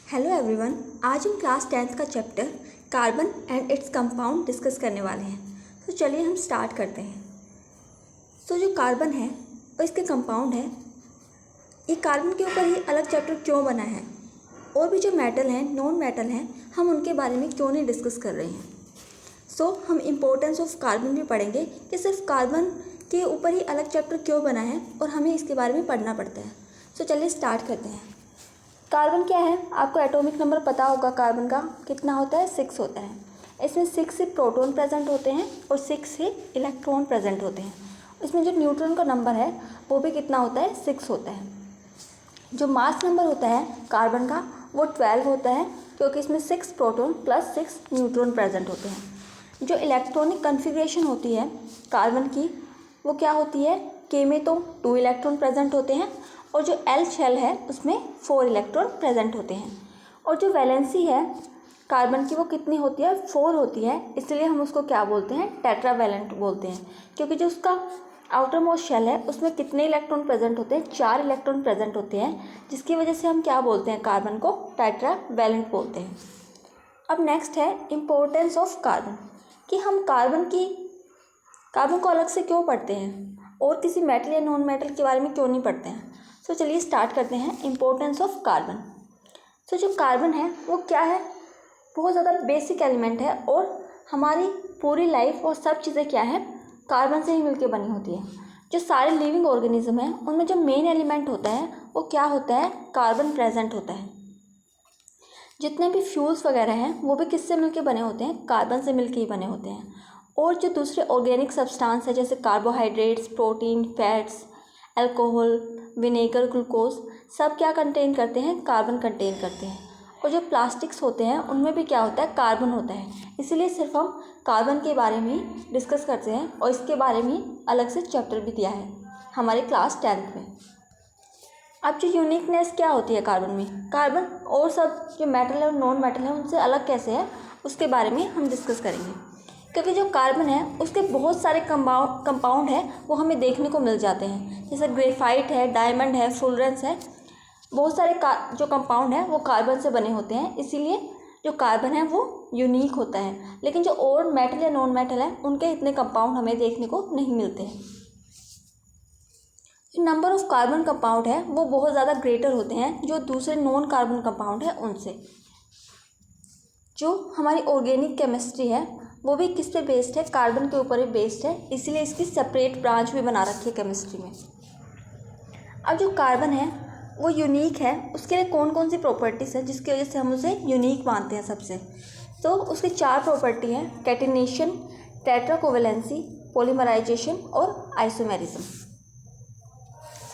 Hello everyone, आज हम class 10th का chapter carbon and its compound discuss करने वाले हैं। तो चलिए हम स्टार्ट करते हैं। जो कार्बन है और इसके कंपाउंड है, ये कार्बन के ऊपर ही अलग चैप्टर क्यों बना है और भी जो मेटल हैं, नॉन मेटल हैं, हम उनके बारे में क्यों नहीं डिस्कस कर रहे हैं। हम इम्पोर्टेंस ऑफ कार्बन भी पढ़ेंगे कि सिर्फ कार्बन के ऊपर ही अलग चैप्टर क्यों बना है और हमें इसके बारे में पढ़ना पड़ता है। चलिए स्टार्ट करते हैं। कार्बन क्या है, आपको एटॉमिक नंबर पता होगा। कार्बन का कितना होता है, 6 होता है। इसमें 6 से प्रोटॉन प्रेजेंट होते हैं और 6 से इलेक्ट्रॉन प्रेजेंट होते हैं। इसमें जो न्यूट्रॉन का नंबर है वो भी कितना होता है, 6 होता है। जो मास नंबर होता है कार्बन का वो 12 होता है, क्योंकि इसमें 6 प्रोटॉन प्लस 6 न्यूट्रॉन प्रेजेंट होते हैं। जो इलेक्ट्रॉनिक कन्फिग्रेशन होती है कार्बन की वो क्या होती है, के में तो 2 इलेक्ट्रॉन प्रेजेंट होते हैं और जो एल शेल है उसमें 4 इलेक्ट्रॉन प्रेजेंट होते हैं। और जो वैलेंसी है कार्बन की वो कितनी होती है, 4 होती है। इसलिए हम उसको क्या बोलते हैं, टेट्रावैलेंट बोलते हैं, क्योंकि जो उसका आउटर मोस्ट शेल है उसमें कितने इलेक्ट्रॉन प्रेजेंट होते हैं, 4 इलेक्ट्रॉन प्रेजेंट होते हैं, जिसकी वजह से हम क्या बोलते हैं, कार्बन को टेट्रावैलेंट बोलते हैं। अब नेक्स्ट है इम्पोर्टेंस ऑफ कार्बन, कि हम कार्बन को अलग से क्यों पढ़ते हैं और किसी मेटल या नॉन मेटल के बारे में क्यों नहीं पढ़ते हैं। चलिए स्टार्ट करते हैं इम्पोर्टेंस ऑफ कार्बन। जो कार्बन है वो क्या है, बहुत ज़्यादा बेसिक एलिमेंट है और हमारी पूरी लाइफ और सब चीज़ें क्या है, कार्बन से ही मिलकर बनी होती है। जो सारे लिविंग ऑर्गेनिज्म हैं उनमें जो मेन एलिमेंट होता है वो क्या होता है, कार्बन प्रेजेंट होता है। जितने भी फ्यूल्स वगैरह हैं वो भी किससे मिलकर बने होते हैं, कार्बन से मिलकर ही बने होते हैं। और जो दूसरे ऑर्गेनिक सब्सटेंस है जैसे carbohydrates, protein, fats, alcohol, vinegar, glucose, सब क्या कंटेन करते हैं, कार्बन कंटेन करते हैं। और जो प्लास्टिक्स होते हैं उनमें भी क्या होता है, कार्बन होता है। इसीलिए सिर्फ हम कार्बन के बारे में ही डिस्कस करते हैं और इसके बारे में अलग से चैप्टर भी दिया है हमारे क्लास 10th में। अब जो यूनिकनेस क्या होती है कार्बन में, कार्बन और सब जो मेटल है और नॉन मेटल है उनसे अलग कैसे है उसके बारे में हम डिस्कस करेंगे। क्योंकि जो कार्बन है उसके बहुत सारे कंपाउंड है वो हमें देखने को मिल जाते हैं, जैसे ग्रेफाइट है, डायमंड है, फुलरेंस है। बहुत सारे जो कंपाउंड है वो कार्बन से बने होते हैं, इसीलिए जो कार्बन है वो यूनिक होता है। लेकिन जो और मेटल या नॉन मेटल है उनके इतने कंपाउंड हमें देखने को नहीं मिलते हैं। जो नंबर ऑफ कार्बन कंपाउंड है वो बहुत ज़्यादा ग्रेटर होते हैं जो दूसरे नॉन कार्बन कंपाउंड है उनसे। जो हमारी ऑर्गेनिक केमिस्ट्री है वो भी किस पे बेस्ड है, कार्बन के ऊपर ही बेस्ड है, इसीलिए इसकी सेपरेट ब्रांच भी बना रखी है केमिस्ट्री में। अब जो कार्बन है वो यूनिक है, उसके लिए कौन कौन सी प्रॉपर्टीज़ है जिसकी वजह से हम उसे यूनिक मानते हैं सबसे। तो उसकी 4 प्रॉपर्टी हैं, कैटिनेशन, टेट्राकोवैलेंसी, पॉलीमराइजेशन और आइसोमेरिज्म।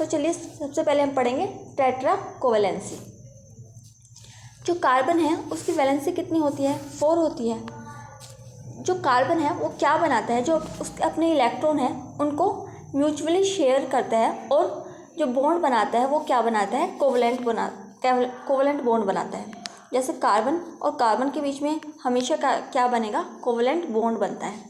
चलिए सबसे पहले हम पढ़ेंगे टेट्राकोवैलेंसी। जो कार्बन है उसकी वैलेंसी कितनी होती है, 4 होती है। जो कार्बन है वो क्या बनाता है, जो उसके अपने इलेक्ट्रॉन है उनको म्यूचुअली शेयर करता है और जो बॉन्ड बनाता है वो क्या बनाता है, कोवलेंट बॉन्ड बनाता है। जैसे कार्बन और कार्बन के बीच में हमेशा क्या बनेगा, कोवलेंट बॉन्ड बनता है।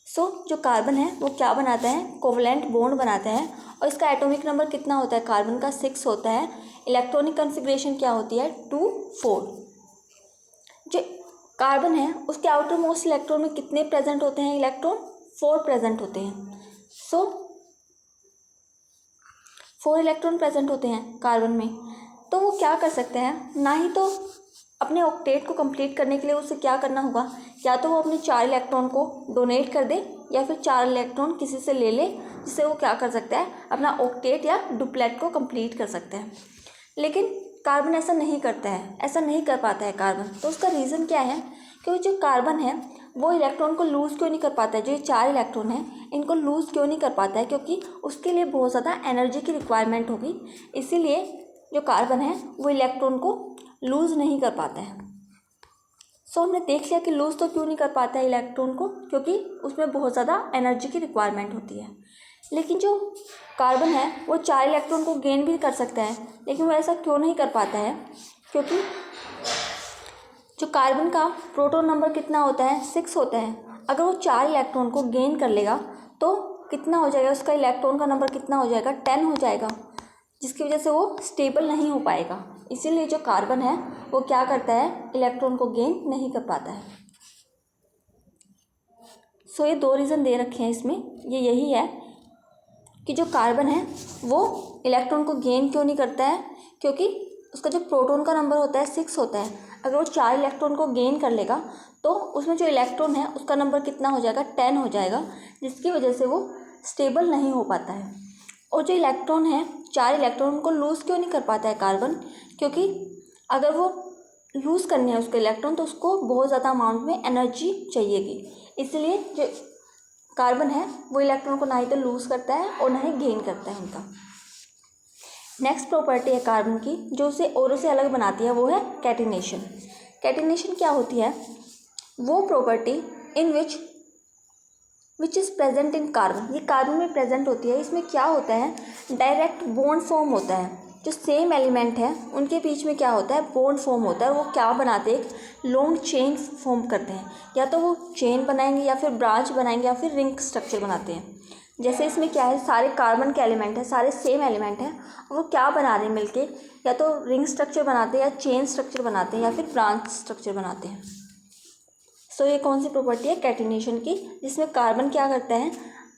जो कार्बन है वो क्या बनाता है, कोवलेंट बॉन्ड बनाता है और इसका एटॉमिक नंबर कितना होता है, कार्बन का 6 होता है। इलेक्ट्रॉनिक कन्फिग्रेशन क्या होती है, 2 4। जो कार्बन है उसके आउटर मोस्ट इलेक्ट्रॉन में कितने प्रेजेंट होते हैं, इलेक्ट्रॉन 4 प्रेजेंट होते हैं। 4 इलेक्ट्रॉन प्रेजेंट होते हैं कार्बन में। तो वो क्या कर सकते हैं, ना ही तो अपने ऑक्टेट को कंप्लीट करने के लिए उसे क्या करना होगा, या तो वो अपने 4 इलेक्ट्रॉन को डोनेट कर दे या फिर 4 इलेक्ट्रॉन किसी से ले ले, जिससे वो क्या कर सकता है, अपना ऑक्टेट या डुप्लेट को कंप्लीट कर सकता है। लेकिन कार्बन ऐसा नहीं करता है, ऐसा नहीं कर पाता है कार्बन। तो उसका रीज़न क्या है, क्योंकि जो कार्बन है वो इलेक्ट्रॉन को लूज़ क्यों नहीं कर पाता है, जो ये 4 इलेक्ट्रॉन हैं इनको लूज़ क्यों नहीं कर पाता है, क्योंकि उसके लिए बहुत ज़्यादा एनर्जी की रिक्वायरमेंट होगी। इसीलिए जो कार्बन है वो इलेक्ट्रॉन को लूज़ नहीं कर पाता है। हमने देख लिया कि लूज़ तो क्यों नहीं कर पाता है इलेक्ट्रॉन को, क्योंकि उसमें बहुत ज़्यादा एनर्जी की रिक्वायरमेंट होती है। लेकिन जो कार्बन है वो 4 इलेक्ट्रॉन को गेन भी कर सकता है, लेकिन वो ऐसा क्यों नहीं कर पाता है, क्योंकि जो कार्बन का प्रोटॉन नंबर कितना होता है, 6 होता है। अगर वो 4 इलेक्ट्रॉन को गेन कर लेगा तो कितना हो जाएगा, उसका इलेक्ट्रॉन का नंबर कितना हो जाएगा, 10 हो जाएगा, जिसकी वजह से वो स्टेबल नहीं हो पाएगा। इसीलिए जो कार्बन है वो क्या करता है, इलेक्ट्रॉन को गेन नहीं कर पाता है। सो ये 2 रीज़न दे रखे हैं इसमें, ये यही है कि जो कार्बन है वो इलेक्ट्रॉन को गेन क्यों नहीं करता है, क्योंकि उसका जो प्रोटॉन का नंबर होता है 6 होता है। अगर वो 4 इलेक्ट्रॉन को गेन कर लेगा तो उसमें जो इलेक्ट्रॉन है उसका नंबर कितना हो जाएगा, 10 हो जाएगा, जिसकी वजह से वो स्टेबल नहीं हो पाता है। और जो इलेक्ट्रॉन है, 4 इलेक्ट्रॉन को लूज़ क्यों नहीं कर पाता है कार्बन, क्योंकि अगर वो लूज़ करने हैं उसके इलेक्ट्रॉन तो उसको बहुत ज़्यादा अमाउंट में एनर्जी चाहिएगी। इसलिए जो कार्बन है वो इलेक्ट्रॉन को ना ही तो लूज़ करता है और ना ही गेन करता है उनका। नेक्स्ट प्रॉपर्टी है कार्बन की जो उसे औरों से अलग बनाती है, वो है कैटिनेशन। कैटिनेशन क्या होती है, वो property in which is present in carbon, ये कार्बन में प्रेजेंट होती है। इसमें क्या होता है, डायरेक्ट बॉन्ड फॉर्म होता है। जो सेम एलिमेंट है उनके बीच में क्या होता है, बॉन्ड फॉर्म होता है। वो क्या बनाते हैं, एक लॉन्ग चेन फॉर्म करते हैं। या तो वो चेन बनाएंगे या फिर ब्रांच बनाएंगे या फिर रिंग स्ट्रक्चर बनाते हैं। जैसे इसमें क्या है, सारे कार्बन के एलिमेंट हैं, सारे सेम एलिमेंट हैं, और वो क्या बना रहे हैं मिलके, या तो रिंग स्ट्रक्चर बनाते हैं या चेन स्ट्रक्चर बनाते हैं या फिर ब्रांच स्ट्रक्चर बनाते हैं। सो ये कौन सी प्रॉपर्टी है, कैटिनेशन की, जिसमें कार्बन क्या करता है,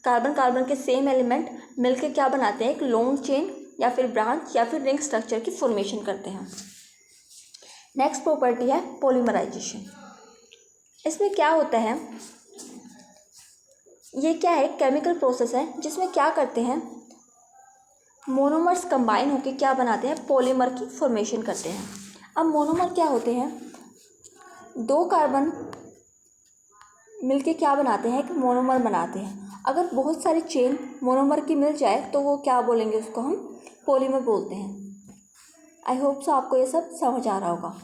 कार्बन के सेम एलिमेंट मिलके क्या बनाते हैं, एक लॉन्ग चेन या फिर ब्रांच या फिर रिंग स्ट्रक्चर की फॉर्मेशन करते हैं। नेक्स्ट प्रॉपर्टी है पॉलीमराइजेशन। इसमें क्या होता है, ये क्या है, केमिकल प्रोसेस है जिसमें क्या करते हैं, मोनोमर्स कंबाइन होकर क्या बनाते हैं, पॉलीमर की फॉर्मेशन करते हैं। अब मोनोमर क्या होते हैं, 2 कार्बन मिलके क्या बनाते हैं, एक मोनोमर बनाते हैं। अगर बहुत सारी चेन मोनोमर की मिल जाए तो वो क्या बोलेंगे, उसको हम पॉलीमर बोलते हैं। आई होप सो आपको ये सब समझ आ रहा होगा।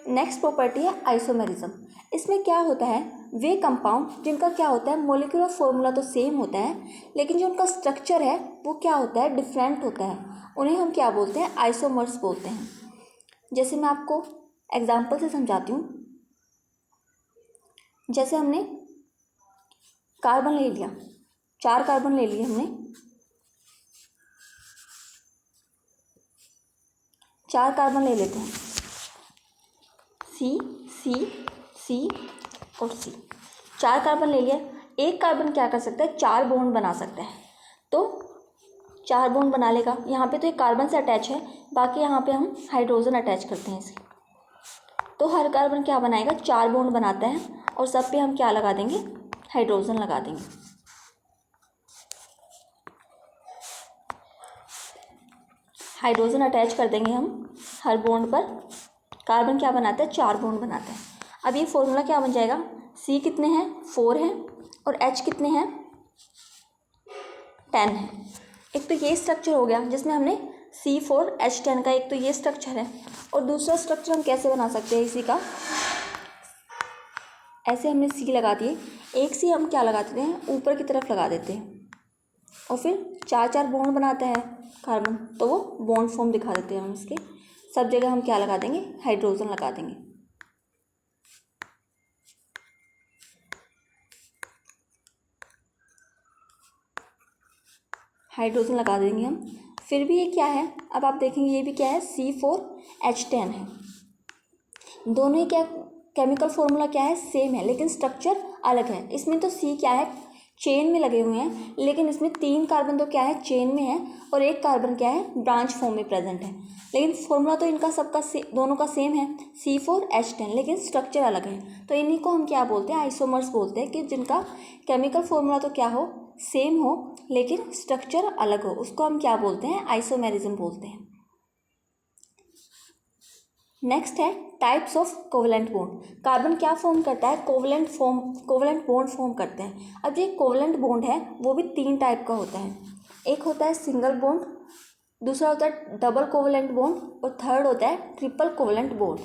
नेक्स्ट प्रॉपर्टी है आइसोमेरिज्म। इसमें क्या होता है, वे कंपाउंड जिनका क्या होता है, मोलिकुलर फॉर्मूला तो सेम होता है लेकिन जो उनका स्ट्रक्चर है वो क्या होता है, डिफरेंट होता है, उन्हें हम क्या बोलते हैं, आइसोमर्स बोलते हैं। जैसे मैं आपको एग्जांपल से समझाती हूँ। जैसे हमने कार्बन ले लिया, 4 कार्बन ले लिए हमने, 4 कार्बन ले लेते हैं, सी सी सी और सी, 4 कार्बन ले लिया। एक कार्बन क्या कर सकता है, 4 बॉन्ड बना सकता है, तो 4 बॉन्ड बना लेगा। यहाँ पे तो एक कार्बन से अटैच है, बाकी यहाँ पे हम हाइड्रोजन अटैच करते हैं इसे, तो हर कार्बन क्या बनाएगा, 4 बॉन्ड बनाता है, और सब पे हम क्या लगा देंगे, हाइड्रोजन लगा देंगे। हाइड्रोजन अटैच कर देंगे हम हर बॉन्ड पर, कार्बन क्या बनाता है, 4 बॉन्ड बनाता है। अब ये फॉर्मूला क्या बन जाएगा, C कितने हैं, 4 हैं, और H कितने हैं, 10 है। एक तो ये स्ट्रक्चर हो गया जिसमें हमने C4H10 का, एक तो ये स्ट्रक्चर है। और दूसरा स्ट्रक्चर हम कैसे बना सकते हैं इसी का, ऐसे हमने C लगा दिए, एक C हम क्या लगा देते हैं, ऊपर की तरफ लगा देते हैं, और फिर 4 बॉन्ड बनाता है कार्बन, तो वो बॉन्ड फॉर्म दिखा देते हैं हम इसके। सब जगह हम क्या लगा देंगे, हाइड्रोजन लगा देंगे। हाइड्रोजन लगा देंगे हम। फिर भी ये क्या है, अब आप देखेंगे ये भी क्या है, C4H10 है। दोनों ही क्या, केमिकल फॉर्मूला क्या है, सेम है, लेकिन स्ट्रक्चर अलग है। इसमें तो C क्या है, चेन में लगे हुए हैं, लेकिन इसमें 3 कार्बन तो क्या है, चेन में है, और एक कार्बन क्या है, ब्रांच फॉर्म में प्रेजेंट है। लेकिन फॉर्मूला तो इनका सबका दोनों का सेम है, C4H10, लेकिन स्ट्रक्चर अलग है। तो इन्हीं को हम क्या बोलते हैं, आइसोमर्स बोलते हैं, कि जिनका केमिकल फॉर्मूला तो क्या हो, सेम हो, लेकिन स्ट्रक्चर अलग हो, उसको हम क्या बोलते हैं, आइसोमेरिज्म बोलते हैं। नेक्स्ट है types of covalent bond. Carbon क्या फॉर्म करता है, कोवलेंट बॉन्ड फॉर्म करते हैं। अब ये कोवलेंट बॉन्ड है वो भी 3 टाइप का होता है। एक होता है सिंगल बॉन्ड, दूसरा होता है डबल कोवलेंट बॉन्ड, और थर्ड होता है ट्रिपल कोवलेंट बॉन्ड।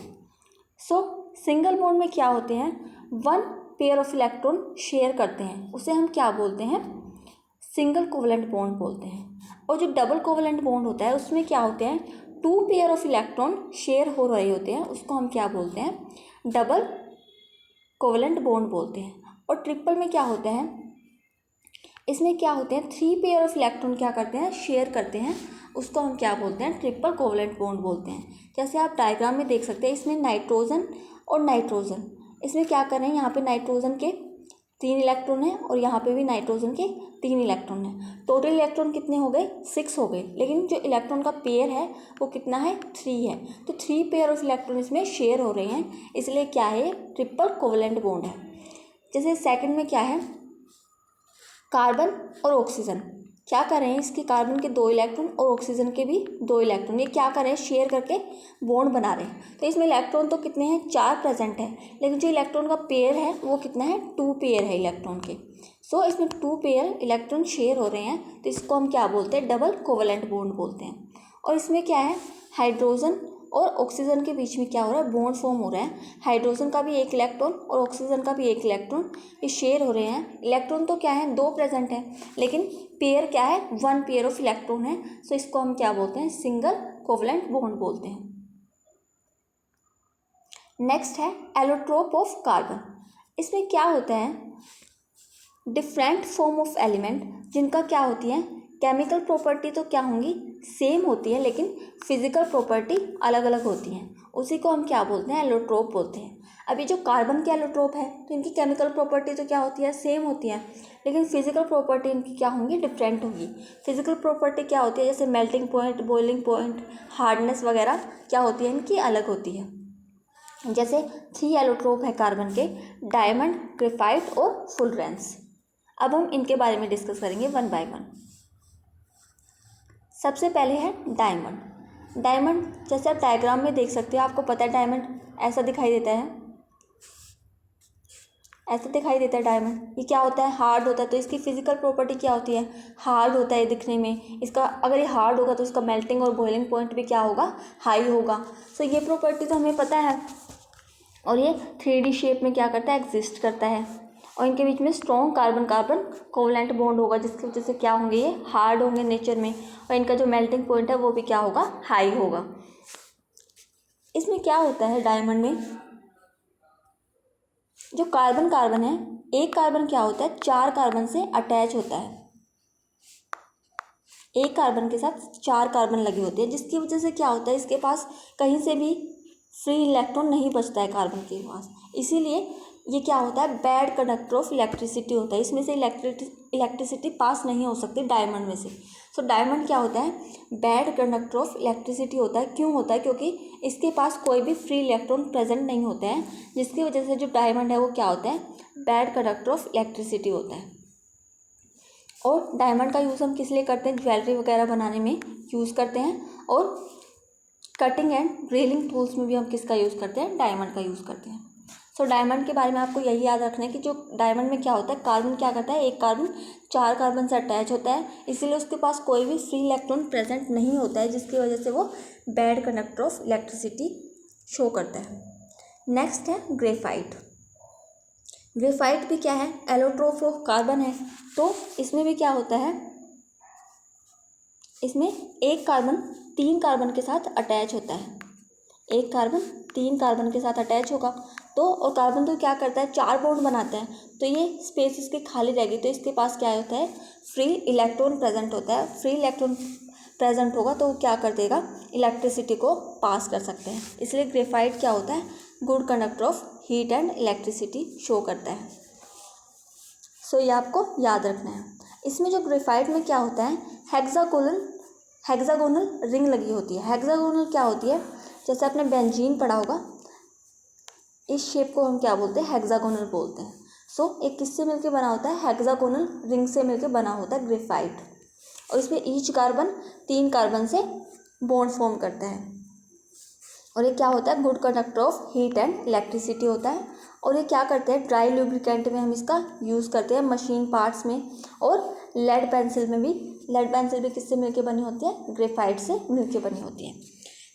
सो सिंगल बॉन्ड में क्या होते हैं, 1 पेयर ऑफ इलेक्ट्रॉन शेयर करते हैं, उसे हम क्या बोलते हैं, सिंगल कोवलेंट बॉन्ड बोलते हैं। और जो डबल कोवलेंट बॉन्ड होता है उसमें क्या होते हैं, 2 पेयर ऑफ इलेक्ट्रॉन शेयर हो रहे होते हैं, उसको हम क्या बोलते हैं, डबल कोवलेंट बॉन्ड बोलते हैं। और ट्रिपल में क्या होता है, इसमें क्या होते हैं, 3 पेयर ऑफ इलेक्ट्रॉन क्या करते हैं, शेयर करते हैं, उसको हम क्या बोलते हैं, ट्रिपल कोवलेंट बॉन्ड बोलते हैं। जैसे आप डायग्राम में देख सकते हैं, इसमें नाइट्रोजन और नाइट्रोजन, इसमें क्या कर रहे हैं, यहाँ पे नाइट्रोजन के 3 इलेक्ट्रॉन हैं और यहाँ पे भी नाइट्रोजन के 3 इलेक्ट्रॉन हैं। टोटल इलेक्ट्रॉन कितने हो गए, 6 हो गए, लेकिन जो इलेक्ट्रॉन का पेयर है वो कितना है, 3 है। तो 3 पेयर ऑफ इलेक्ट्रॉन इसमें शेयर हो रहे हैं, इसलिए क्या है, ट्रिपल कोवलेंट बॉन्ड है। जैसे सेकंड में क्या है, कार्बन और ऑक्सीजन क्या कर रहे हैं, इसके कार्बन के 2 इलेक्ट्रॉन और ऑक्सीजन के भी 2 इलेक्ट्रॉन, ये क्या कर रहे हैं, शेयर करके बॉन्ड बना रहे हैं। तो इसमें इलेक्ट्रॉन तो कितने हैं, 4 प्रेजेंट है, लेकिन जो इलेक्ट्रॉन का पेयर है वो कितना है, 2 पेयर है इलेक्ट्रॉन के। सो इसमें 2 पेयर इलेक्ट्रॉन शेयर हो रहे हैं, तो इसको हम क्या बोलते हैं, डबल कोवलेंट बॉन्ड बोलते हैं। और इसमें क्या है, हाइड्रोजन और ऑक्सीजन के बीच में क्या हो रहा है, बॉन्ड फॉर्म हो रहा है। हाइड्रोजन का भी 1 इलेक्ट्रॉन और ऑक्सीजन का भी 1 इलेक्ट्रॉन, ये शेयर हो रहे हैं। इलेक्ट्रॉन तो क्या है, 2 प्रेजेंट है, लेकिन पेयर क्या है, 1 पेयर ऑफ इलेक्ट्रॉन है। सो इसको हम क्या बोलते हैं, सिंगल कोवलेंट बॉन्ड बोलते हैं। नेक्स्ट है एलोट्रोप ऑफ कार्बन। इसमें क्या होता है, डिफरेंट फॉर्म ऑफ एलिमेंट जिनका क्या होती है, केमिकल प्रॉपर्टी तो क्या होंगी, सेम होती है, लेकिन फिजिकल प्रॉपर्टी अलग अलग होती हैं, उसी को हम क्या बोलते हैं, एलोट्रोप बोलते हैं। अभी जो कार्बन के एलोट्रोप है तो इनकी केमिकल प्रॉपर्टी तो क्या होती है, सेम होती है, लेकिन फिजिकल प्रॉपर्टी इनकी क्या होंगी, डिफरेंट होगी। फिजिकल प्रॉपर्टी क्या होती है, जैसे melting point, boiling point, hardness वगैरह क्या होती है, इनकी अलग होती है। जैसे 3 एलोट्रोप है कार्बन के, डायमंड, ग्रेफाइट और फुलरेंस। अब हम इनके बारे में डिस्कस करेंगे वन बाय वन। सबसे पहले है डायमंड। डायमंड जैसे आप डायग्राम में देख सकते हो, आपको पता है डायमंड ऐसा दिखाई देता है, ऐसा दिखाई देता है डायमंड। ये क्या होता है, हार्ड होता है, तो इसकी फिजिकल प्रॉपर्टी क्या होती है, हार्ड होता है दिखने में। इसका अगर ये हार्ड होगा तो इसका मेल्टिंग और बॉइलिंग पॉइंट भी क्या होगा, हाई होगा। सो ये प्रॉपर्टी तो हमें पता है। और ये 3D शेप में क्या करता है, एग्जिस्ट करता है। और इनके बीच में strong carbon carbon covalent bond होगा, जिसकी वजह से क्या होंगे, ये हार्ड होंगे नेचर में, और इनका जो मेल्टिंग पॉइंट है वो भी क्या होगा, हाई होगा। इसमें क्या होता है, डायमंड में जो कार्बन कार्बन है, एक कार्बन क्या होता है, 4 कार्बन से अटैच होता है। एक कार्बन के साथ 4 कार्बन लगे होते हैं, जिसकी वजह से क्या होता है, इसके पास कहीं से भी फ्री इलेक्ट्रॉन नहीं बचता है कार्बन के पास। इसीलिए ये क्या होता है, बैड कंडक्टर ऑफ इलेक्ट्रिसिटी होता है, इसमें से इलेक्ट्रिसिटी पास नहीं हो सकती डायमंड में से। सो डायमंड क्या होता है, बैड कंडक्टर ऑफ इलेक्ट्रिसिटी होता है। क्यों होता है, क्योंकि इसके पास कोई भी फ्री इलेक्ट्रॉन प्रेजेंट नहीं होते हैं, जिसकी वजह से जो डायमंड है वो क्या होता है, बैड कंडक्टर ऑफ इलेक्ट्रिसिटी होता है। और डायमंड का यूज़ हम किस लिए करते हैं, ज्वेलरी वगैरह बनाने में यूज़ करते हैं, और कटिंग एंड ड्रिलिंग टूल्स में भी हम किसका यूज़ करते हैं, डायमंड का यूज़ करते हैं। सो डायमंड के बारे में आपको यही याद रखना है कि जो डायमंड में क्या होता है, कार्बन क्या करता है, एक कार्बन 4 कार्बन से अटैच होता है, इसीलिए उसके पास कोई भी फ्री इलेक्ट्रॉन प्रेजेंट नहीं होता है, जिसकी वजह से वो bad conductor of electricity show करता है। नेक्स्ट है ग्रेफाइट। ग्रेफाइट भी क्या है, एलोट्रोप ऑफ कार्बन है। तो इसमें भी क्या होता है, इसमें एक कार्बन 3 कार्बन के साथ अटैच होता है। एक कार्बन 3 कार्बन के साथ अटैच होगा, तो और कार्बन तो क्या करता है, 4 बॉन्ड बनाता है, तो ये स्पेस इसकी खाली रहेगी, तो इसके पास क्या होता है, फ्री इलेक्ट्रॉन प्रेजेंट होता है। फ्री इलेक्ट्रॉन प्रेजेंट होगा तो वो क्या कर देगा, इलेक्ट्रिसिटी को पास कर सकते हैं। इसलिए ग्रेफाइट क्या होता है, good conductor of heat and electricity show करता है। सो ये आपको याद रखना है। इसमें जो ग्रेफाइट में क्या होता है, हेक्सागोनल रिंग लगी होती है। हेक्सागोनल क्या होती है, जैसे आपने बेंजीन पढ़ा होगा, इस शेप को हम क्या बोलते हैं, हेक्सागोनल बोलते हैं। सो एक किससे मिलकर बना होता है, हेक्सागोनल रिंग से मिलकर बना होता है ग्रेफाइट। और इसमें ईच कार्बन 3 कार्बन से बॉन्ड फॉर्म करता है। और ये क्या होता है, good conductor of heat and electricity होता है। और ये क्या करते हैं, ड्राई लुब्रिकेंट में हम इसका यूज़ करते हैं, मशीन पार्ट्स में, और लेड पेंसिल में भी। लेड पेंसिल भी किससे मिलके बनी होती है, ग्रेफाइट से मिलके बनी होती है।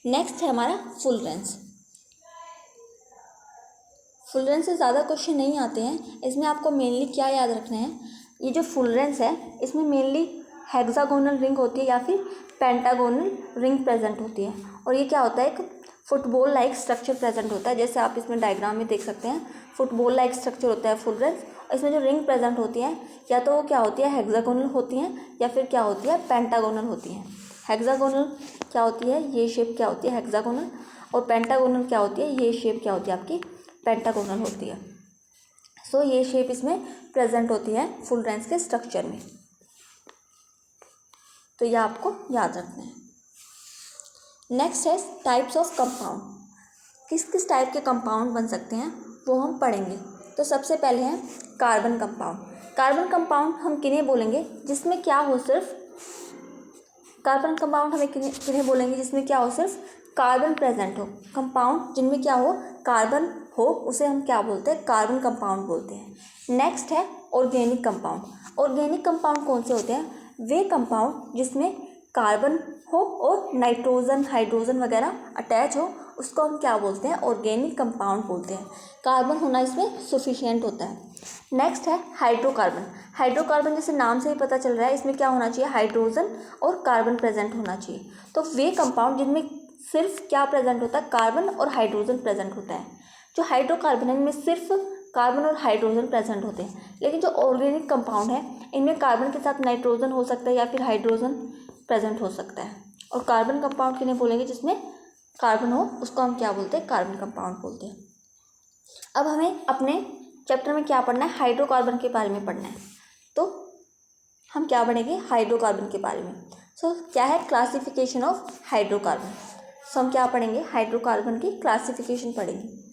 नेक्स्ट है हमारा फुलरेंस। फुलरेंस से ज़्यादा क्वेश्चन नहीं आते हैं, इसमें आपको मेनली क्या याद रखना है, ये जो फुलरेंस है इसमें मेनली हेक्सागोनल रिंग होती है या फिर पेंटागोनल रिंग प्रेजेंट होती है। और ये क्या होता है, एक फुटबॉल लाइक स्ट्रक्चर प्रेजेंट होता है, जैसे आप इसमें डायग्राम में देख सकते हैं, फुटबॉल लाइक स्ट्रक्चर होता है फुलरेंस। इसमें जो रिंग प्रेजेंट होती है या तो वो क्या होती है, हेक्सागोनल होती हैं, या फिर क्या होती है, पेंटागोनल होती हैं। हेक्सागोनल क्या होती है, ये शेप क्या होती है हेक्सागोनल, और पेंटागोनल क्या होती है, ये शेप क्या होती है आपकी पेंटागोनल होती है। सो ये शेप इसमें प्रेजेंट होती है फुल रेंज के स्ट्रक्चर में, तो ये आपको याद रखना है। नेक्स्ट है टाइप्स ऑफ कंपाउंड, किस किस टाइप के कंपाउंड बन सकते हैं वो हम पढ़ेंगे। तो सबसे पहले है कार्बन कंपाउंड। कार्बन कंपाउंड हम किन्हें बोलेंगे जिसमें क्या हो, सिर्फ कार्बन कंपाउंड हमें किन्हें बोलेंगे जिसमें क्या हो, सिर्फ कार्बन प्रेजेंट हो। कंपाउंड जिनमें क्या हो, कार्बन हो, उसे हम क्या बोलते हैं, कार्बन कंपाउंड बोलते हैं। नेक्स्ट है ऑर्गेनिक कंपाउंड। ऑर्गेनिक कंपाउंड कौन से होते हैं, वे कंपाउंड जिसमें कार्बन हो और नाइट्रोजन हाइड्रोजन वगैरह अटैच हो, उसको हम क्या बोलते हैं, ऑर्गेनिक कंपाउंड बोलते हैं। कार्बन होना इसमें सफिशिएंट होता है। नेक्स्ट है हाइड्रोकार्बन। हाइड्रोकार्बन जैसे नाम से ही पता चल रहा है, इसमें क्या होना चाहिए, हाइड्रोजन और कार्बन प्रेजेंट होना चाहिए। तो वे कंपाउंड जिनमें सिर्फ क्या प्रेजेंट होता है, कार्बन और हाइड्रोजन प्रेजेंट होता है। जो हाइड्रोकार्बन है इनमें सिर्फ कार्बन और हाइड्रोजन प्रेजेंट होते हैं। लेकिन जो ऑर्गेनिक कंपाउंड है इनमें कार्बन के साथ नाइट्रोजन हो सकता है या फिर हाइड्रोजन प्रेजेंट हो सकता है। और कार्बन कंपाउंड किन्हें बोलेंगे जिसमें कार्बन हो, उसको हम क्या बोलते हैं, कार्बन कंपाउंड बोलते हैं। अब हमें अपने चैप्टर में क्या पढ़ना है, हाइड्रोकार्बन के बारे में पढ़ना है। तो हम क्या पढ़ेंगे, हाइड्रोकार्बन के बारे में। क्या है क्लासिफिकेशन ऑफ हाइड्रोकार्बन। हम क्या पढ़ेंगे, हाइड्रोकार्बन की क्लासिफिकेशन पढ़ेंगे।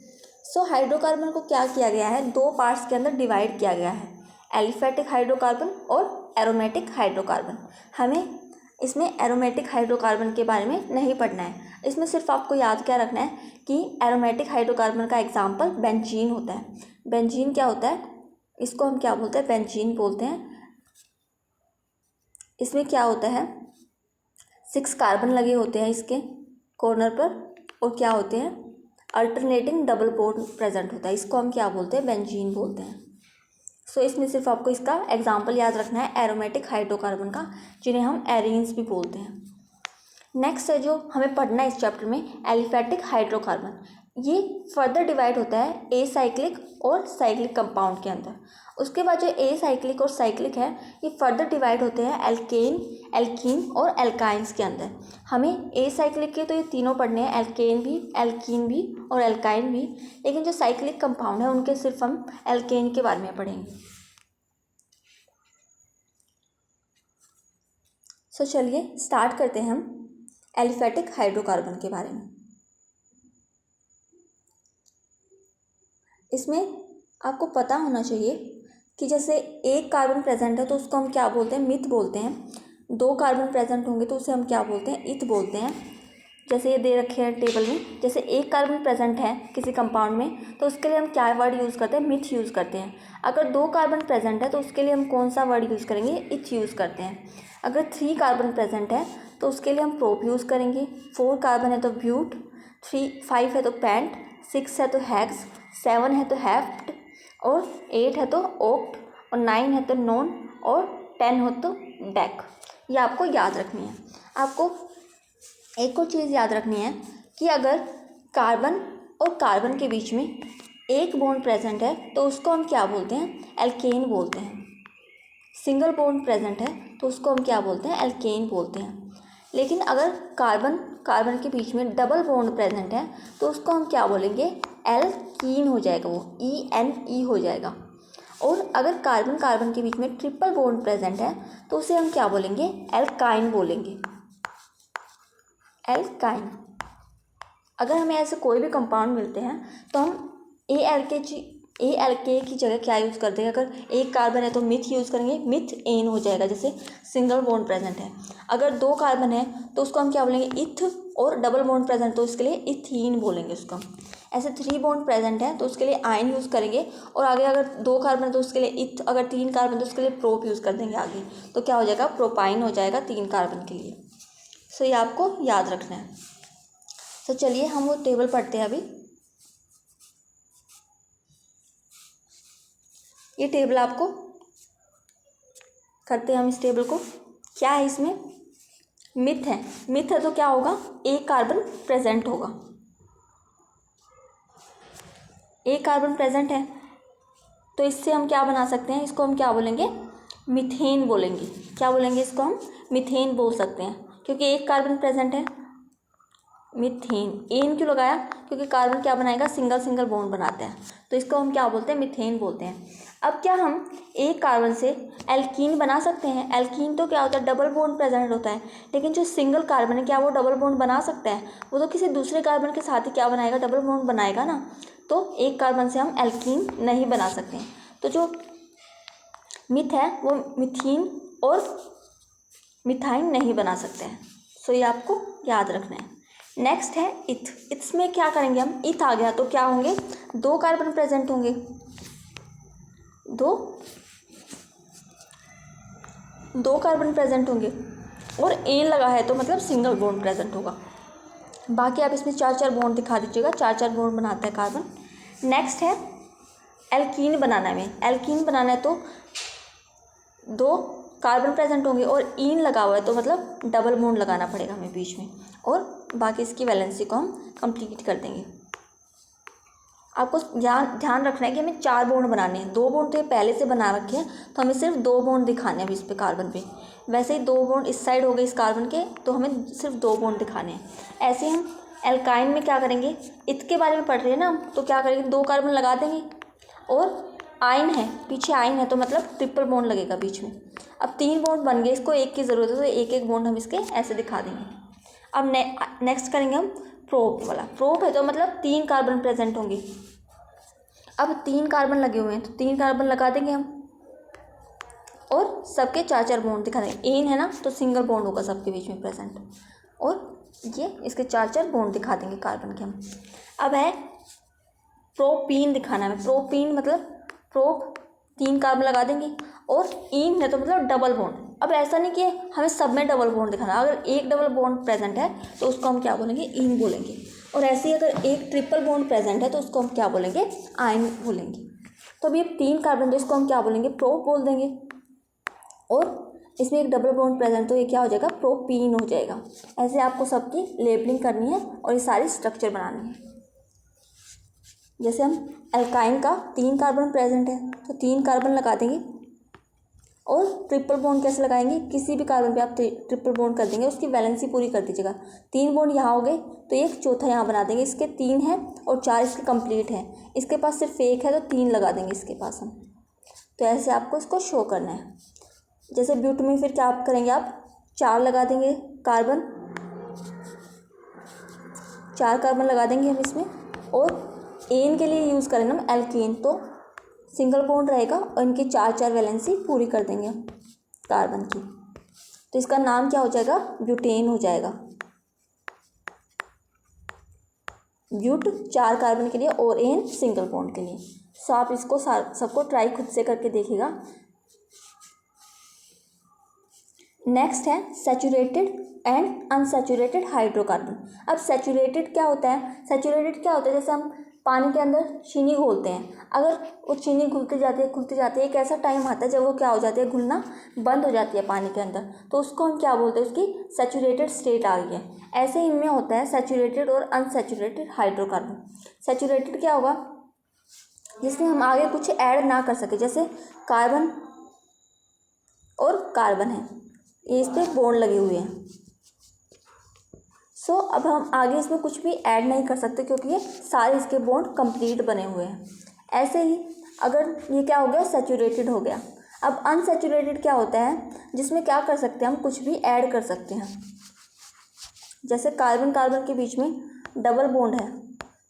हाइड्रोकार्बन को क्या किया गया है, दो पार्ट्स के अंदर डिवाइड किया गया है, एलिफेटिक हाइड्रोकार्बन और एरोमेटिक हाइड्रोकार्बन। हमें इसमें एरोमेटिक हाइड्रोकार्बन के बारे में नहीं पढ़ना है। इसमें सिर्फ आपको याद क्या रखना है कि एरोमेटिक हाइड्रोकार्बन का एग्जाम्पल बेंजीन होता है। बेंजीन क्या होता है, इसको हम क्या बोलते हैं, बेंजीन बोलते हैं। इसमें क्या होता है, 6 कार्बन लगे होते हैं इसके कॉर्नर पर, और क्या होते हैं, अल्टरनेटिंग डबल बॉन्ड प्रेजेंट होता है। इसको हम क्या बोलते हैं, बेंजीन बोलते हैं। इसमें सिर्फ आपको इसका एग्जाम्पल याद रखना है एरोमेटिक हाइड्रोकार्बन का, जिन्हें हम एरीन्स भी बोलते हैं। नेक्स्ट है जो हमें पढ़ना है इस चैप्टर में, एलिफेटिक हाइड्रोकार्बन। ये फर्दर डिवाइड होता है ए साइक्लिक और साइक्लिक कंपाउंड के अंदर। उसके बाद जो ए साइक्लिक और साइक्लिक है ये फर्दर डिवाइड होते हैं एल्केन, एल्कीन और एल्काइंस के अंदर। हमें ए साइक्लिक के तो ये तीनों पढ़ने हैं, एल्केन भी, एल्कीन भी और एल्काइन भी। लेकिन जो साइक्लिक कंपाउंड है उनके सिर्फ हम एल्केन के बारे में पढ़ेंगे। चलिए स्टार्ट करते हैं हम एलिफेटिक हाइड्रोकार्बन के बारे में। इसमें आपको पता होना चाहिए कि जैसे एक कार्बन प्रेजेंट है तो उसको हम क्या बोलते हैं, मिथ बोलते हैं। 2 कार्बन प्रेजेंट होंगे तो उसे हम क्या बोलते हैं, इथ बोलते हैं। जैसे ये दे रखे हैं टेबल में, जैसे एक कार्बन प्रेजेंट है किसी कंपाउंड में तो उसके लिए हम क्या वर्ड यूज़ करते हैं, मिथ यूज़ करते हैं। अगर 2 कार्बन प्रेजेंट है तो उसके लिए हम कौन सा वर्ड यूज़ करेंगे, इथ यूज़ करते हैं। अगर 3 कार्बन प्रेजेंट है तो उसके लिए हम प्रोप यूज़ करेंगे। 4 कार्बन है तो ब्यूट, 5 है तो पेंट, 6 है तो हेक्स, 7 है तो हेफ्ट, और 8 है तो ओक्ट, और 9 है तो नॉन, और 10 हो तो डेक। ये आपको याद रखनी है। आपको एक और चीज़ याद रखनी है कि अगर कार्बन और कार्बन के बीच में एक बॉन्ड प्रेजेंट है तो उसको हम क्या बोलते हैं, एल्केन बोलते हैं। सिंगल बॉन्ड प्रेजेंट है तो उसको हम क्या बोलते हैं, एल्केन बोलते हैं। लेकिन अगर कार्बन कार्बन के बीच में डबल बॉन्ड प्रेजेंट है तो उसको हम क्या बोलेंगे, एल्कीन हो जाएगा, वो ENE हो जाएगा। और अगर कार्बन कार्बन के बीच में ट्रिपल बॉन्ड प्रेजेंट है तो उसे हम क्या बोलेंगे, एल्काइन बोलेंगे, एल्काइन। अगर हमें ऐसे कोई भी कंपाउंड मिलते हैं तो हम ALK की जगह क्या यूज़ करते हैं। अगर एक कार्बन है तो मिथ यूज़ करेंगे, मिथ एन हो जाएगा, जैसे सिंगल बॉन्ड प्रेजेंट है। अगर 2 कार्बन है तो उसको हम क्या बोलेंगे, इथ, और डबल बॉन्ड प्रेजेंट तो उसके लिए इथीन बोलेंगे उसको। ऐसे 3 बॉन्ड प्रेजेंट है तो उसके लिए आयन यूज़ करेंगे, और आगे अगर 2 कार्बन है तो उसके लिए इथ, अगर 3 कार्बन तो उसके लिए प्रोप यूज़ कर देंगे आगे, तो क्या हो जाएगा, प्रोपाइन हो जाएगा 3 कार्बन के लिए। ये आपको याद रखना है। चलिए हम वो टेबल पढ़ते हैं अभी। ये टेबल आपको करते हैं हम, इस टेबल को। क्या है इसमें, मिथ है। मिथ है तो क्या होगा, एक कार्बन प्रेजेंट होगा, एक कार्बन प्रेजेंट है तो इससे हम क्या बना सकते हैं, इसको हम क्या बोलेंगे, मीथेन बोलेंगे। क्या बोलेंगे, इसको हम मीथेन बोल सकते हैं। क्योंकि एक कार्बन प्रेजेंट है। मीथेन, एन क्यों लगाया? क्योंकि कार्बन क्या बनाएगा, सिंगल सिंगल बॉन्ड बनाते हैं, तो इसको हम क्या बोलते हैं, मीथेन बोलते हैं। अब क्या हम एक कार्बन से एल्कीन बना सकते हैं? एल्कीन तो क्या होता है, डबल बॉन्ड प्रेजेंट होता है, लेकिन जो सिंगल कार्बन है क्या वो डबल बॉन्ड बना सकता है? वो तो किसी दूसरे कार्बन के साथ ही क्या बनाएगा, डबल बॉन्ड बनाएगा ना। तो एक कार्बन से हम एल्कीन नहीं बना सकते हैं। तो जो मिथ है वो मिथीन और मिथाइन नहीं बना सकते हैं। सो ये आपको याद रखना है। नेक्स्ट है इथ। इथ्स में क्या करेंगे हम, इथ आ गया तो क्या होंगे, दो कार्बन प्रेजेंट होंगे, दो कार्बन प्रेजेंट होंगे, और एन लगा है तो मतलब सिंगल बॉन्ड प्रेजेंट होगा। बाकी आप इसमें 4-4 बॉन्ड दिखा दीजिएगा, 4-4 बॉन्ड बनाता है कार्बन। नेक्स्ट है एल्कीन बनाना में, एल्कीन बनाना है तो दो कार्बन प्रेजेंट होंगे और ईन लगा हुआ है तो मतलब डबल बॉन्ड लगाना पड़ेगा हमें बीच में, और बाकी इसकी वैलेंसी को हम कंप्लीट कर देंगे। आपको ध्यान रखना है कि हमें 4 बॉन्ड बनाने हैं, 2 बॉन्ड तो ये पहले से बना रखे हैं, तो हमें सिर्फ 2 बॉन्ड दिखाने हैं अभी इस पे कार्बन पे। वैसे ही 2 बॉन्ड इस साइड हो गए इस कार्बन के, तो हमें सिर्फ 2 बॉन्ड दिखाने हैं। ऐसे हम एल्काइन में क्या करेंगे, इथ के बारे में पढ़ रहे हैं ना, तो क्या करेंगे, 2 कार्बन लगा देंगे, और आयन है पीछे, आयन है तो मतलब ट्रिपल बॉन्ड लगेगा बीच में। अब 3 बॉन्ड बन गए, इसको एक की ज़रूरत है तो एक एक बॉन्ड हम इसके ऐसे दिखा देंगे। अब नेक्स्ट करेंगे हम प्रोप वाला। प्रोप है तो मतलब 3 कार्बन प्रेजेंट होंगे। अब 3 कार्बन लगे हुए हैं तो 3 कार्बन लगा देंगे हम, और सबके 4-4 बॉन्ड दिखा देंगे। एन है ना तो सिंगल बॉन्ड होगा सबके बीच में प्रेजेंट, और ये इसके 4-4 बॉन्ड दिखा देंगे कार्बन के हम। अब है प्रोपीन दिखाना है। प्रोपीन मतलब प्रोप 3 कार्बन लगा देंगे, और ईन है तो मतलब डबल बॉन्ड। अब ऐसा नहीं कि हमें सब में डबल बॉन्ड दिखाना, अगर एक डबल बॉन्ड प्रेजेंट है तो उसको हम क्या बोलेंगे, ईन बोलेंगे, और ऐसे ही अगर एक ट्रिपल बॉन्ड प्रेजेंट है तो उसको हम क्या बोलेंगे, आयन बोलेंगे। तो अब ये 3 कार्बन तो इसको हम क्या बोलेंगे, प्रोप बोल देंगे, और इसमें एक डबल बॉन्ड प्रेजेंट तो ये क्या हो जाएगा, प्रोपीन हो जाएगा। ऐसे आपको सबकी लेबलिंग करनी है और ये सारी स्ट्रक्चर बनानी है। जैसे हम एल्काइन का 3 कार्बन प्रेजेंट है तो 3 कार्बन लगा देंगे, और ट्रिपल बॉन्ड कैसे लगाएंगे, किसी भी कार्बन पे आप ट्रिपल बॉन्ड कर देंगे, उसकी वैलेंसी पूरी कर दीजिएगा। 3 बॉन्ड यहाँ हो गए तो एक चौथा यहाँ बना देंगे, इसके 3 हैं और 4 इसके कंप्लीट हैं, इसके पास सिर्फ एक है तो 3 लगा देंगे इसके पास हम। तो ऐसे आपको इसको शो करना है। जैसे ब्यूट में फिर क्या आप करेंगे, आप 4 लगा देंगे कार्बन, 4 कार्बन लगा देंगे हम इसमें, और एन के लिए यूज़ करेंगे हम एल्केन, तो सिंगल बॉन्ड रहेगा और इनकी 4-4 वैलेंसी पूरी कर देंगे हम कार्बन की, तो इसका नाम क्या हो जाएगा, ब्यूटेन हो जाएगा। ब्यूट 4 कार्बन के लिए और एन सिंगल बॉन्ड के लिए। सो आप इसको सबको ट्राई खुद से करके देखिएगा। नेक्स्ट है सैचुरेटेड एंड अनसैचुरेटेड हाइड्रोकार्बन। अब सैचुरेटेड क्या होता है, सैचुरेटेड क्या होता है, जैसे हम पानी के अंदर चीनी घोलते हैं, अगर वो चीनी घुलती जाती है एक ऐसा टाइम आता है जब वो क्या हो जाती है, घुलना बंद हो जाती है पानी के अंदर, तो उसको हम क्या बोलते हैं, उसकी सैचुरेटेड स्टेट आ गई है। ऐसे ही इनमें होता है सैचुरेटेड और अनसैचुरेटेड हाइड्रोकार्बन। सैचुरेटेड क्या होगा, जिसमें हम आगे कुछ ऐड ना कर सके, जैसे कार्बन और कार्बन है, ये इस पर बॉन्ड लगे हुए हैं। सो अब हम आगे इसमें कुछ भी ऐड नहीं कर सकते क्योंकि ये सारे इसके बॉन्ड कंप्लीट बने हुए हैं। ऐसे ही अगर ये क्या हो गया, सैचुरेटेड हो गया। अब अनसैचुरेटेड क्या होता है, जिसमें क्या कर सकते हैं, हम कुछ भी ऐड कर सकते हैं। जैसे कार्बन कार्बन के बीच में डबल बॉन्ड है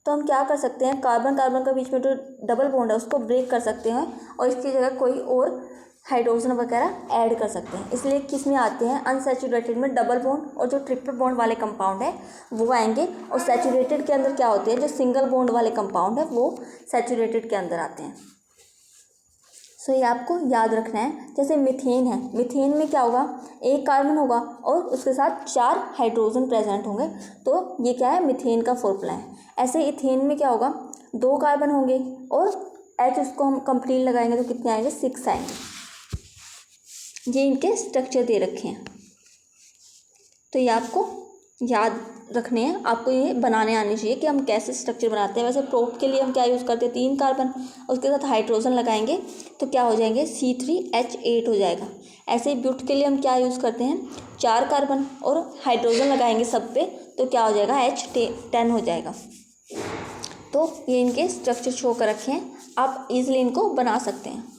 तो हम क्या कर सकते हैं, कार्बन कार्बन के बीच में जो डबल बॉन्ड है उसको ब्रेक कर सकते हैं और इसकी जगह कोई और हाइड्रोजन वगैरह ऐड कर सकते हैं। इसलिए किस में आते हैं, अनसैचुरेटेड में डबल बॉन्ड और जो ट्रिपल बॉन्ड वाले कंपाउंड है वो आएंगे, और सैचुरेटेड के अंदर क्या होते हैं, जो सिंगल बॉन्ड वाले कंपाउंड है वो सैचुरेटेड के अंदर आते हैं। सो ये आपको याद रखना है। जैसे मीथेन है, मीथेन में क्या होगा, एक कार्बन होगा और उसके साथ 4 हाइड्रोजन प्रेजेंट होंगे, तो ये क्या है, मीथेन का फॉर्मूला है। ऐसे इथेन में क्या होगा, 2 कार्बन होंगे और एच उसको हम कंप्लीट लगाएंगे तो कितने आएंगे, 6 आएंगे। ये इनके स्ट्रक्चर दे रखे हैं, तो ये आपको याद रखने हैं आपको, ये बनाने आने चाहिए कि हम कैसे स्ट्रक्चर बनाते हैं। वैसे प्रोप के लिए हम क्या यूज़ करते हैं, 3 कार्बन, और उसके साथ हाइड्रोजन लगाएंगे तो क्या हो जाएंगे, C3H8 हो जाएगा। ऐसे ही ब्यूट के लिए हम क्या यूज़ करते हैं, 4 कार्बन और हाइड्रोजन लगाएंगे सब पे तो क्या हो जाएगा, H10 हो जाएगा। तो ये इनके स्ट्रक्चर शो कर रखे हैं, आप इजीली इनको बना सकते हैं।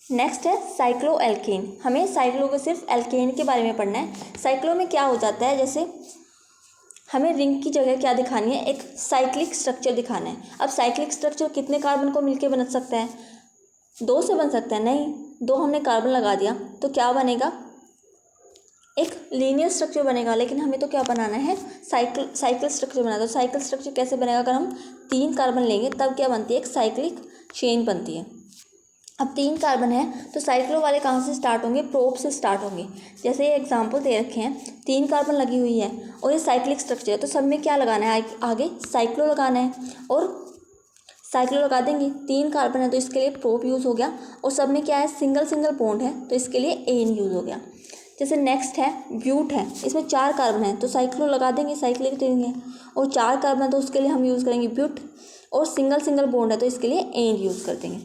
नेक्स्ट है साइक्लोएल्केन। हमें साइक्लो को सिर्फ एल्केन के बारे में पढ़ना है। साइक्लो में क्या हो जाता है, जैसे हमें रिंग की जगह क्या दिखानी है, एक साइक्लिक स्ट्रक्चर दिखाना है। अब साइक्लिक स्ट्रक्चर कितने कार्बन को मिलके बन सकता है, 2 से बन सकता है, नहीं 2 हमने कार्बन लगा दिया तो क्या बनेगा, एक लीनियर स्ट्रक्चर बनेगा। लेकिन हमें तो क्या बनाना है, साइकिल स्ट्रक्चर बनाना। तो साइकिल स्ट्रक्चर कैसे बनेगा, अगर हम 3 कार्बन लेंगे तब क्या बनती है, एक साइक्लिक चेन बनती है। अब 3 कार्बन है तो साइक्लो वाले कहाँ से स्टार्ट होंगे, प्रोप से स्टार्ट होंगे। जैसे ये एग्जांपल दे रखे हैं, 3 कार्बन लगी हुई है और ये साइक्लिक स्ट्रक्चर है, तो सब में क्या लगाना है, आगे साइक्लो लगाना है और साइक्लो लगा देंगे। 3 कार्बन है तो इसके लिए प्रोप यूज़ हो गया, और सब में क्या है, सिंगल बॉन्ड है तो इसके लिए एन यूज़ हो गया। जैसे नेक्स्ट है ब्यूट है, इसमें 4 कार्बन है तो साइक्लो लगा देंगे, साइक्लिक रिंग है, और 4 कार्बन तो उसके लिए हम यूज़ करेंगे ब्यूट, और सिंगल बॉन्ड है तो इसके लिए एन यूज़ कर देंगे।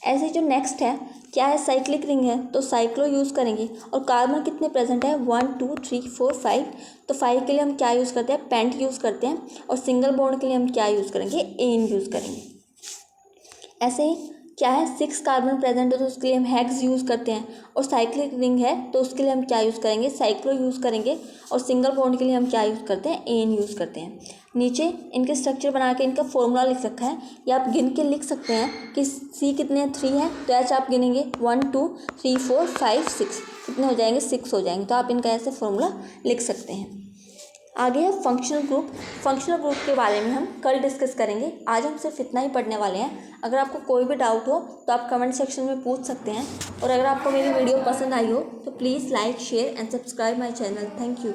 ऐसे जो नेक्स्ट है क्या है, साइक्लिक रिंग है तो साइक्लो यूज़ करेंगे, और कार्बन कितने प्रेजेंट है, 1 2 3 4 5, तो 5 के लिए हम क्या यूज़ करते हैं, पेंट यूज़ करते हैं, और सिंगल बॉन्ड के लिए हम क्या यूज़ करेंगे, एन यूज़ करेंगे। ऐसे ही क्या है, 6 कार्बन प्रेजेंट है तो उसके लिए हम हेक्स यूज़ करते हैं, और साइक्लिक रिंग है तो उसके लिए हम क्या यूज़ करेंगे, साइक्लो यूज़ करेंगे, और सिंगल बॉन्ड के लिए हम क्या यूज़ करते हैं, एन यूज़ करते हैं। नीचे इनके स्ट्रक्चर बना के इनका फॉर्मूला लिख रखा है, या आप गिन के लिख सकते हैं कि C कितने 3 है तो H आप गिनेंगे 1 2 3 4 5 6, कितने हो जाएंगे, 6 हो जाएंगे। तो आप इनका ऐसे फॉर्मूला लिख सकते हैं। आगे है फंक्शनल ग्रुप। फंक्शनल ग्रुप के बारे में हम कल डिस्कस करेंगे, आज हम सिर्फ इतना ही पढ़ने वाले हैं। अगर आपको कोई भी डाउट हो तो आप कमेंट सेक्शन में पूछ सकते हैं, और अगर आपको मेरी वीडियो पसंद आई हो तो please like share and subscribe my channel. Thank you.